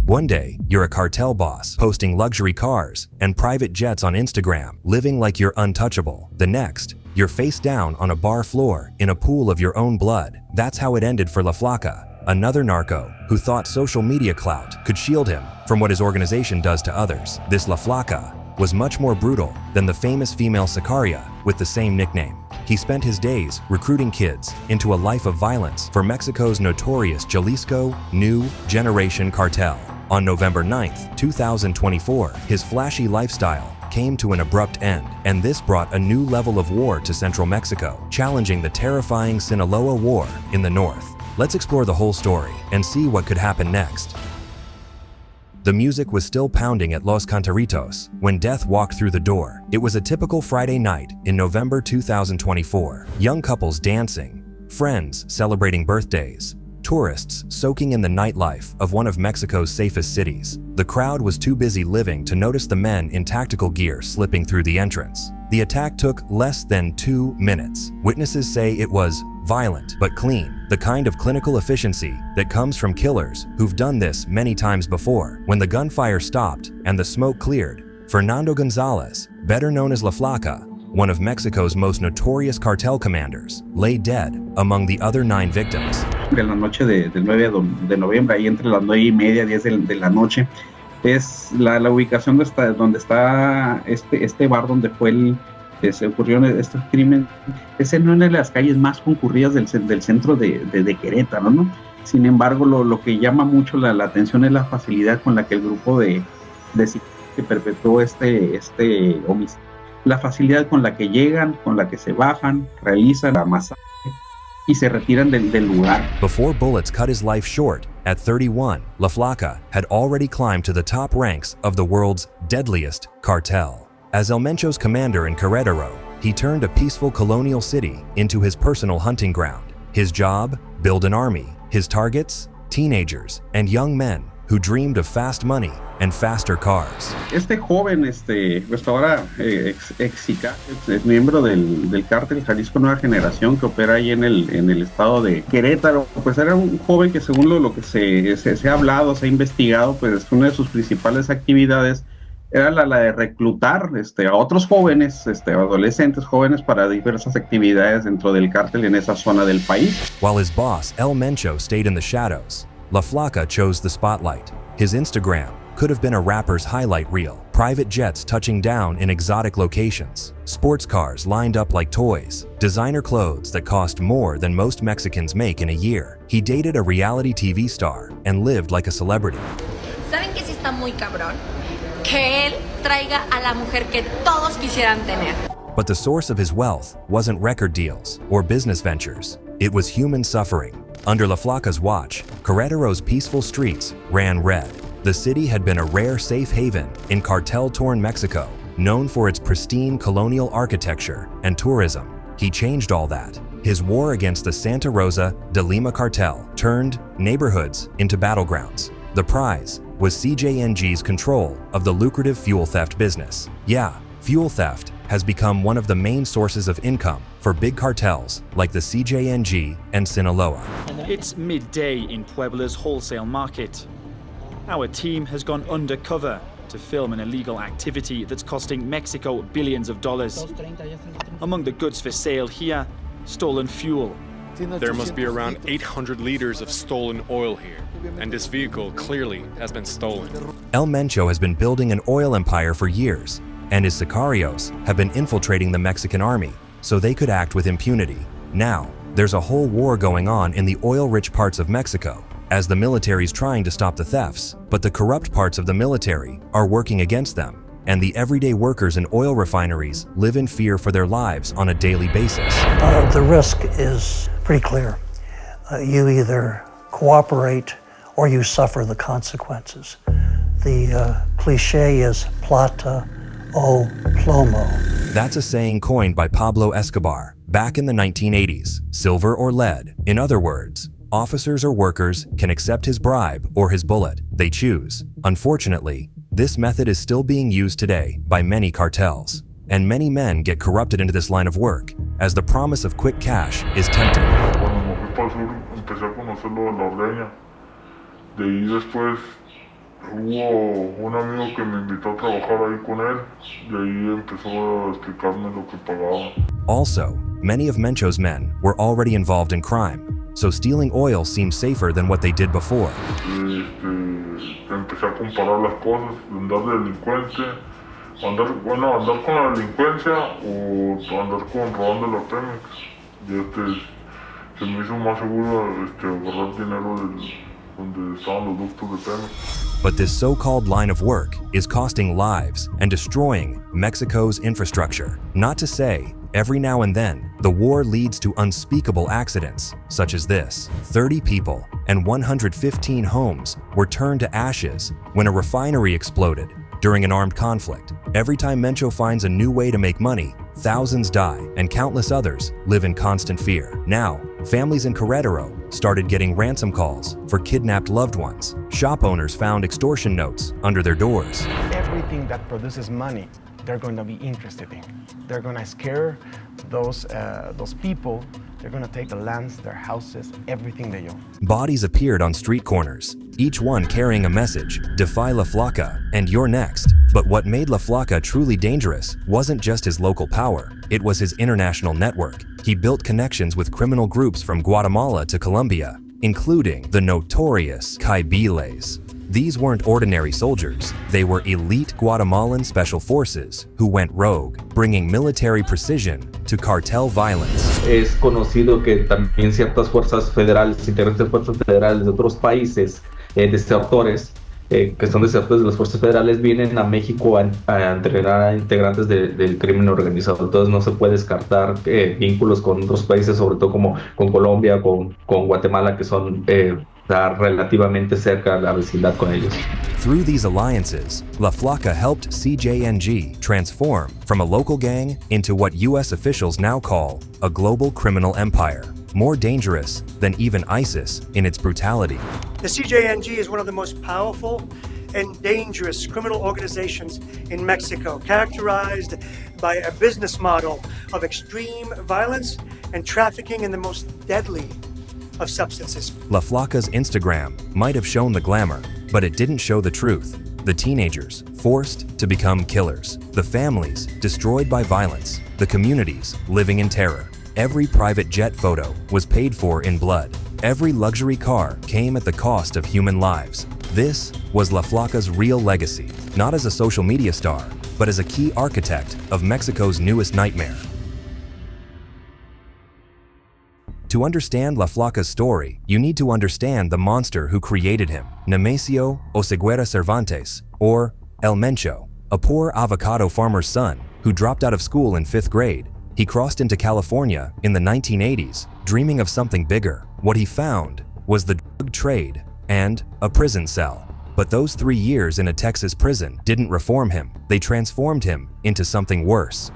One day, you're a cartel boss, posting luxury cars and private jets on Instagram, living like you're untouchable. The next, you're face down on a bar floor in a pool of your own blood. That's how it ended for Flaka, another narco who thought social media clout could shield him from what his organization does to others. This Flaka was much more brutal than the famous female sicaria with the same nickname. He spent his days recruiting kids into a life of violence for Mexico's notorious Jalisco New Generation Cartel. On November 9th, 2024, his flashy lifestyle came to an abrupt end, and this brought a new level of war to central Mexico, challenging the terrifying Sinaloa War in the north. Let's explore the whole story and see what could happen next. The music was still pounding at Los Cantaritos when death walked through the door. It was a typical Friday night in November 2024. Young couples dancing, friends celebrating birthdays, tourists soaking in the nightlife of one of Mexico's safest cities. The crowd was too busy living to notice the men in tactical gear slipping through the entrance. The attack took less than 2 minutes. Witnesses say it was violent but clean, the kind of clinical efficiency that comes from killers who've done this many times before. When the gunfire stopped and the smoke cleared, Fernando Gonzalez, better known as Flaka, one of Mexico's most notorious cartel commanders, lay dead among the other 9 victims. En la noche del 9 de noviembre, ahí entre las 9:30, 10 de la noche, es la ubicación donde está este bar donde se ocurrió este crimen. Es en una de las calles más concurridas del centro de Querétaro, ¿no? Sin embargo, lo que llama mucho la atención es la facilidad con la que el grupo de que perpetró este homicidio. La facilidad con la que llegan, con la que se bajan, realizan la masacre y se retiran del lugar. Before bullets cut his life short, at 31, Flaka had already climbed to the top ranks of the world's deadliest cartel. As El Mencho's commander in Querétaro, he turned a peaceful colonial city into his personal hunting ground. His job? Build an army. His targets? Teenagers and young men who dreamed of fast money and faster cars. Este joven, pues ahora ex sicario, es miembro del cártel Jalisco Nueva Generación, que opera ahí en el estado de Querétaro. Pues era un joven que, según lo que se ha hablado, se ha investigado, pues una de sus principales actividades era la de reclutar a otros jóvenes, adolescentes jóvenes, para diversas actividades dentro del cártel en esa zona del país. While his boss, El Mencho, stayed in the shadows, Flaka chose the spotlight. His Instagram could have been a rapper's highlight reel. Private jets touching down in exotic locations, sports cars lined up like toys, designer clothes that cost more than most Mexicans make in a year. He dated a reality TV star and lived like a celebrity. ¿Saben que sí está muy cabrón? Que él traiga a la mujer que todos quisieran tener. But the source of his wealth wasn't record deals or business ventures. It was human suffering. Under Flaka's watch, Querétaro's peaceful streets ran red. The city had been a rare safe haven in cartel-torn Mexico, known for its pristine colonial architecture and tourism. He changed all that. His war against the Santa Rosa de Lima cartel turned neighborhoods into battlegrounds. The prize was CJNG's control of the lucrative fuel theft business. Yeah, fuel theft has become one of the main sources of income for big cartels like the CJNG and Sinaloa. It's midday in Puebla's wholesale market. Our team has gone undercover to film an illegal activity that's costing Mexico billions of dollars. Among the goods for sale here, stolen fuel. There must be around 800 liters of stolen oil here, and this vehicle clearly has been stolen. El Mencho has been building an oil empire for years, and his sicarios have been infiltrating the Mexican army so they could act with impunity. Now, there's a whole war going on in the oil-rich parts of Mexico, as the military's trying to stop the thefts, but the corrupt parts of the military are working against them, and the everyday workers in oil refineries live in fear for their lives on a daily basis. The risk is pretty clear. You either cooperate or you suffer the consequences. The cliche is plata o plomo. That's a saying coined by Pablo Escobar back in the 1980s, silver or lead. In other words, officers or workers can accept his bribe or his bullet. They choose. Unfortunately, this method is still being used today by many cartels, and many men get corrupted into this line of work, as the promise of quick cash is tempting. Cuando me fui para el sur, empecé a conocer lo de la ordeña. De ahí después hubo un amigo que me invitó a trabajar ahí con él y ahí empezó a explicarme lo que pagaba. Also, many of Mencho's men were already involved in crime, so stealing oil seemed safer than what they did before. Empecé a comparar las cosas, andar de delincuente, andar con la delincuencia o andar robando la Pemex. Y se me hizo más seguro agarrar dinero donde estaban los ductos de Pemex. But this so-called line of work is costing lives and destroying Mexico's infrastructure. Not to say, every now and then, the war leads to unspeakable accidents, such as this. 30 people and 115 homes were turned to ashes when a refinery exploded during an armed conflict. Every time Mencho finds a new way to make money, thousands die and countless others live in constant fear. Now, families in Querétaro started getting ransom calls for kidnapped loved ones. Shop owners found extortion notes under their doors. Everything that produces money, they're going to be interested in. They're going to scare those people. They're going to take the lands, their houses, everything they own. Bodies appeared on street corners, each one carrying a message, defy La Flaca, and you're next. But what made La Flaca truly dangerous wasn't just his local power, it was his international network. He built connections with criminal groups from Guatemala to Colombia, including the notorious Caibiles. These weren't ordinary soldiers, they were elite Guatemalan special forces who went rogue, bringing military precision to cartel violence. Es conocido que también ciertas fuerzas federales, integrantes de fuerzas federales de otros países, desertores, que son desertores de las fuerzas federales, vienen a México a entrenar a integrantes del crimen organizado. Entonces no se puede descartar vínculos con otros países, sobre todo como con Colombia, con Guatemala, que son relativamente cerca a la vecindad con ellos. Through these alliances, La Flaca helped CJNG transform from a local gang into what U.S. officials now call a global criminal empire, more dangerous than even ISIS in its brutality. The CJNG is one of the most powerful and dangerous criminal organizations in Mexico, characterized by a business model of extreme violence and trafficking in the most deadly of substances. La Flaca's Instagram might have shown the glamour, but it didn't show the truth. The teenagers forced to become killers, the families destroyed by violence, the communities living in terror. Every private jet photo was paid for in blood. Every luxury car came at the cost of human lives. This was La Flaca's real legacy, not as a social media star, but as a key architect of Mexico's newest nightmare. To understand La Flaca's story, you need to understand the monster who created him, Nemesio Oseguera Cervantes, or El Mencho, a poor avocado farmer's son who dropped out of school in 5th grade. He crossed into California in the 1980s, dreaming of something bigger. What he found was the drug trade and a prison cell. But those 3 years in a Texas prison didn't reform him. They transformed him into something worse.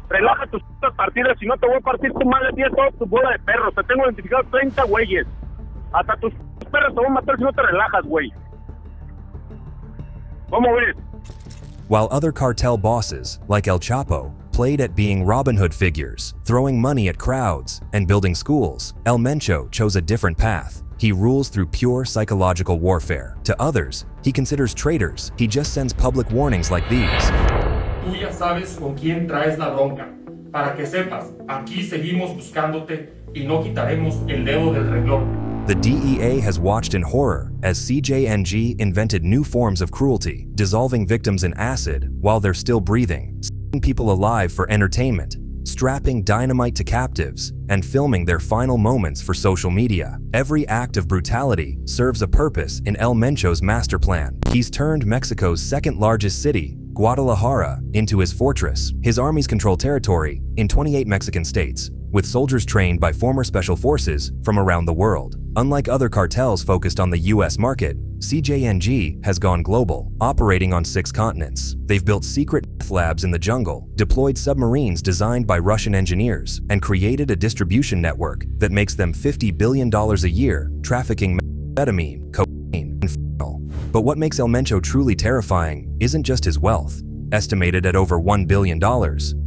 Relaja tus partidas, si no te voy a partir tu madre, tienes toda tu bola de perros. Te tengo identificado 30 güeyes. Hasta tus perros te voy a matar si no te relajas, güey. ¿Cómo ves? While other cartel bosses, like El Chapo, played at being Robin Hood figures, throwing money at crowds, and building schools, El Mencho chose a different path. He rules through pure psychological warfare. To others, he considers traitors. He just sends public warnings like these. Tú ya sabes con quién traes la bronca. Para que sepas, aquí seguimos buscándote y no quitaremos el dedo del renglón. The DEA has watched in horror as CJNG invented new forms of cruelty, dissolving victims in acid while they're still breathing, sending people alive for entertainment, strapping dynamite to captives, and filming their final moments for social media. Every act of brutality serves a purpose in El Mencho's master plan. He's turned Mexico's second largest city, Guadalajara, into his fortress. His armies control territory in 28 Mexican states, with soldiers trained by former special forces from around the world. Unlike other cartels focused on the US market, CJNG has gone global, operating on 6 continents. They've built secret meth labs in the jungle, deployed submarines designed by Russian engineers, and created a distribution network that makes them $50 billion a year, trafficking methamphetamine, cocaine, and fentanyl. But what makes El Mencho truly terrifying isn't just his wealth, estimated at over $1 billion,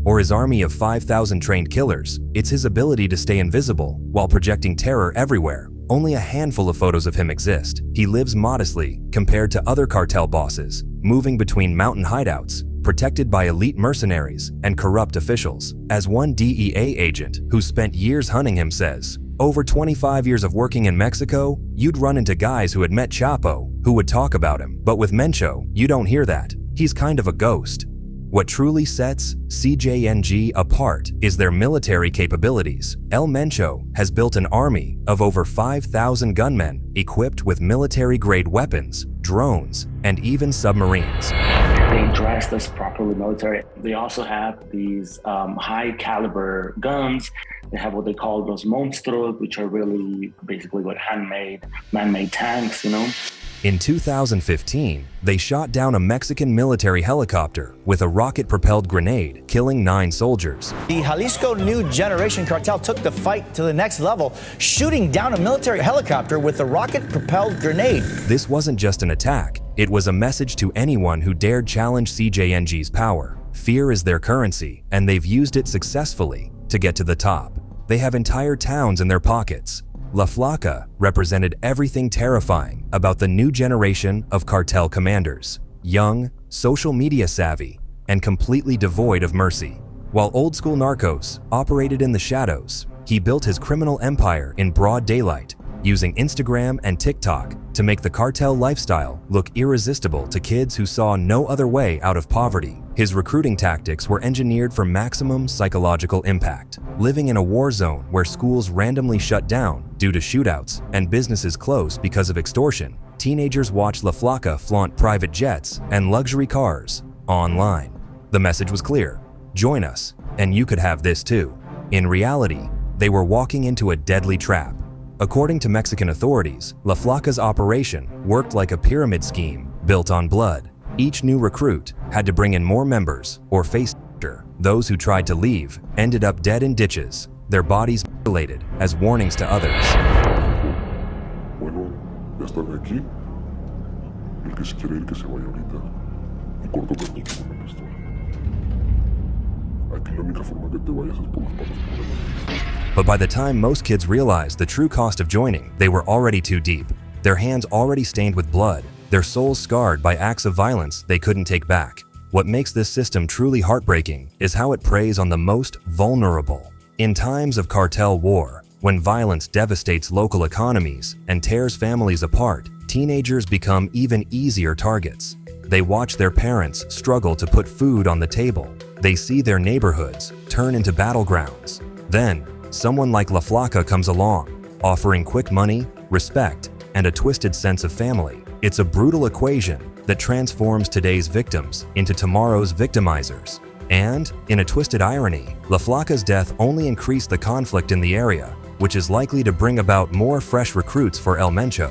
or his army of 5,000 trained killers. It's his ability to stay invisible while projecting terror everywhere. Only a handful of photos of him exist. He lives modestly compared to other cartel bosses, moving between mountain hideouts, protected by elite mercenaries and corrupt officials. As one DEA agent who spent years hunting him says, over 25 years of working in Mexico, you'd run into guys who had met Chapo, who would talk about him. But with Mencho, you don't hear that. He's kind of a ghost. What truly sets CJNG apart is their military capabilities. El Mencho has built an army of over 5,000 gunmen equipped with military-grade weapons, drones, and even submarines. They dressed us properly military. They also have these high-caliber guns. They have what they call those monstruos, which are really basically like handmade, man-made tanks, you know? In 2015, they shot down a Mexican military helicopter with a rocket-propelled grenade, killing 9 soldiers. The Jalisco New Generation Cartel took the fight to the next level, shooting down a military helicopter with a rocket-propelled grenade. This wasn't just an attack, it was a message to anyone who dared challenge CJNG's power. Fear is their currency, and they've used it successfully to get to the top. They have entire towns in their pockets. La Flaca represented everything terrifying about the new generation of cartel commanders. Young, social media savvy, and completely devoid of mercy. While old-school narcos operated in the shadows, he built his criminal empire in broad daylight, using Instagram and TikTok to make the cartel lifestyle look irresistible to kids who saw no other way out of poverty. His recruiting tactics were engineered for maximum psychological impact. Living in a war zone where schools randomly shut down due to shootouts and businesses close because of extortion, teenagers watched La Flaca flaunt private jets and luxury cars online. The message was clear: join us, and you could have this too. In reality, they were walking into a deadly trap. According to Mexican authorities, La Flaca's operation worked like a pyramid scheme built on blood. Each new recruit had to bring in more members or face danger. Those who tried to leave ended up dead in ditches, their bodies mutilated as warnings to others. Bueno, ya están aquí. El que se quiere ir, que se vaya ahorita. Y corto cartucho con la pistola. Aquí la única forma que te vayas es por las patas por delante. But by the time most kids realized the true cost of joining, they were already too deep. Their hands already stained with blood, their souls scarred by acts of violence they couldn't take back. What makes this system truly heartbreaking is how it preys on the most vulnerable. In times of cartel war, when violence devastates local economies and tears families apart, teenagers become even easier targets. They watch their parents struggle to put food on the table. They see their neighborhoods turn into battlegrounds. Then, someone like La Flaca comes along, offering quick money, respect, and a twisted sense of family. It's a brutal equation that transforms today's victims into tomorrow's victimizers. And, in a twisted irony, La Flaca's death only increased the conflict in the area, which is likely to bring about more fresh recruits for El Mencho.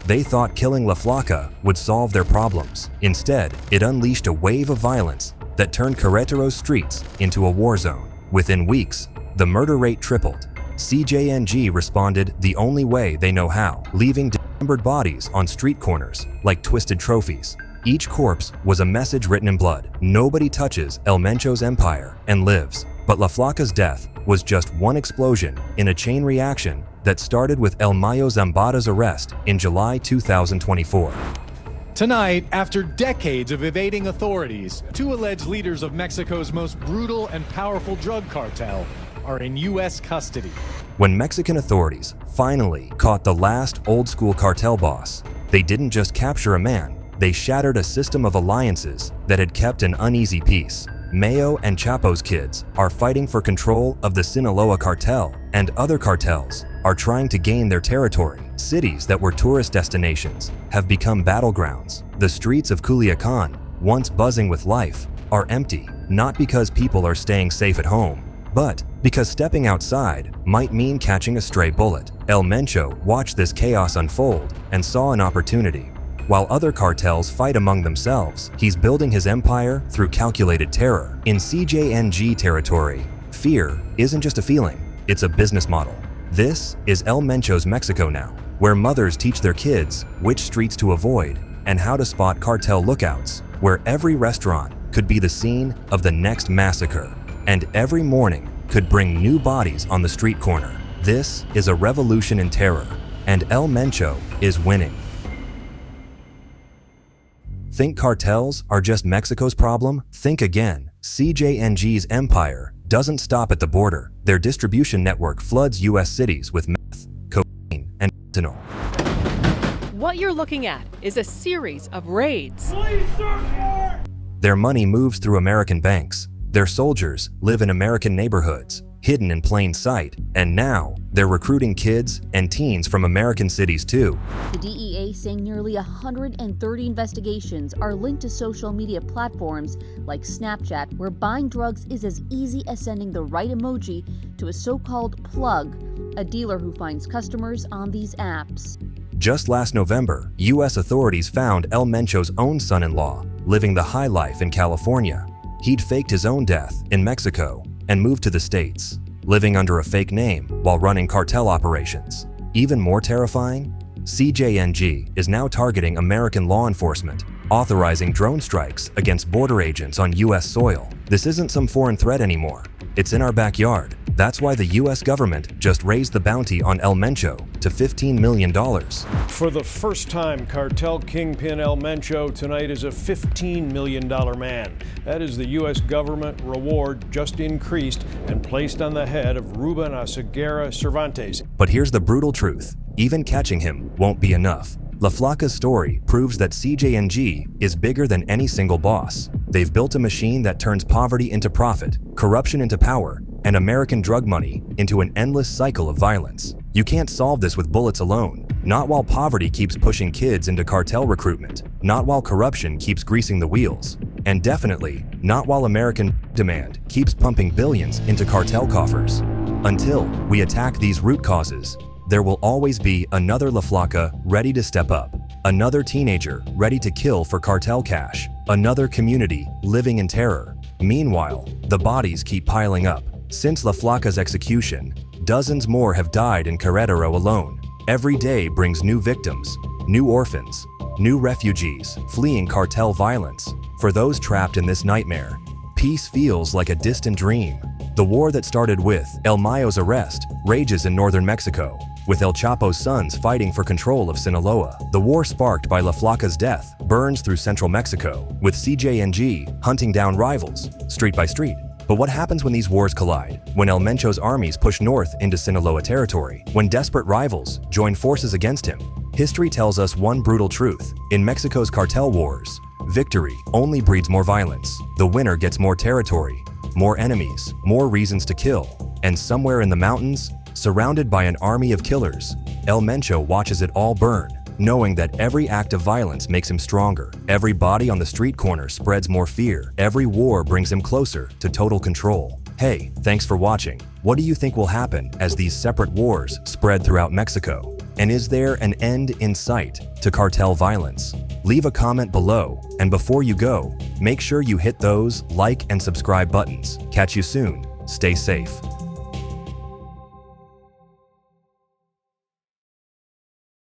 They thought killing La Flaca would solve their problems. Instead, it unleashed a wave of violence that turned Querétaro's streets into a war zone. Within weeks, the murder rate tripled. CJNG responded the only way they know how, leaving dismembered bodies on street corners like twisted trophies. Each corpse was a message written in blood. Nobody touches El Mencho's empire and lives. But La Flaca's death was just one explosion in a chain reaction that started with El Mayo Zambada's arrest in July 2024. Tonight, after decades of evading authorities, 2 alleged leaders of Mexico's most brutal and powerful drug cartel are in U.S. custody. When Mexican authorities finally caught the last old-school cartel boss, they didn't just capture a man, they shattered a system of alliances that had kept an uneasy peace. Mayo and Chapo's kids are fighting for control of the Sinaloa cartel, and other cartels are trying to gain their territory. Cities that were tourist destinations have become battlegrounds. The streets of Culiacan, once buzzing with life, are empty, not because people are staying safe at home, but because stepping outside might mean catching a stray bullet. El Mencho watched this chaos unfold and saw an opportunity. While other cartels fight among themselves, he's building his empire through calculated terror. In CJNG territory, fear isn't just a feeling, it's a business model. This is El Mencho's Mexico now, where mothers teach their kids which streets to avoid and how to spot cartel lookouts, where every restaurant could be the scene of the next massacre, and every morning could bring new bodies on the street corner. This is a revolution in terror, and El Mencho is winning. Think cartels are just Mexico's problem? Think again. CJNG's empire doesn't stop at the border. Their distribution network floods U.S. cities with meth, cocaine, and fentanyl. What you're looking at is a series of raids. Their money moves through American banks. Their soldiers live in American neighborhoods, hidden in plain sight, and now they're recruiting kids and teens from American cities too. The DEA saying nearly 130 investigations are linked to social media platforms like Snapchat, where buying drugs is as easy as sending the right emoji to a so-called plug, a dealer who finds customers on these apps. Just last November, U.S. authorities found El Mencho's own son-in-law living the high life in California. He'd faked his own death in Mexico and moved to the States, living under a fake name while running cartel operations. Even more terrifying, CJNG is now targeting American law enforcement, authorizing drone strikes against border agents on U.S. soil. This isn't some foreign threat anymore. It's in our backyard. That's why the U.S. government just raised the bounty on El Mencho to $15 million. For the first time, cartel kingpin El Mencho tonight is a $15 million man. That is the U.S. government reward just increased and placed on the head of Ruben Aseguera Cervantes. But here's the brutal truth. Even catching him won't be enough. La Flaca's story proves that CJNG is bigger than any single boss. They've built a machine that turns poverty into profit, corruption into power, and American drug money into an endless cycle of violence. You can't solve this with bullets alone. Not while poverty keeps pushing kids into cartel recruitment. Not while corruption keeps greasing the wheels. And definitely not while American demand keeps pumping billions into cartel coffers. Until we attack these root causes, there will always be another La Flaca ready to step up, another teenager ready to kill for cartel cash, another community living in terror. Meanwhile, the bodies keep piling up. Since La Flaca's execution, dozens more have died in Querétaro alone. Every day brings new victims, new orphans, new refugees fleeing cartel violence. For those trapped in this nightmare, peace feels like a distant dream. The war that started with El Mayo's arrest rages in northern Mexico, with El Chapo's sons fighting for control of Sinaloa. The war sparked by La Flaca's death burns through central Mexico, with CJNG hunting down rivals, street by street. But what happens when these wars collide? When El Mencho's armies push north into Sinaloa territory? When desperate rivals join forces against him? History tells us one brutal truth. In Mexico's cartel wars, victory only breeds more violence. The winner gets more territory, more enemies, more reasons to kill. And somewhere in the mountains, surrounded by an army of killers, El Mencho watches it all burn, knowing that every act of violence makes him stronger. Every body on the street corner spreads more fear. Every war brings him closer to total control. Hey, thanks for watching. What do you think will happen as these separate wars spread throughout Mexico? And is there an end in sight to cartel violence? Leave a comment below, and before you go, make sure you hit those like and subscribe buttons. Catch you soon. Stay safe.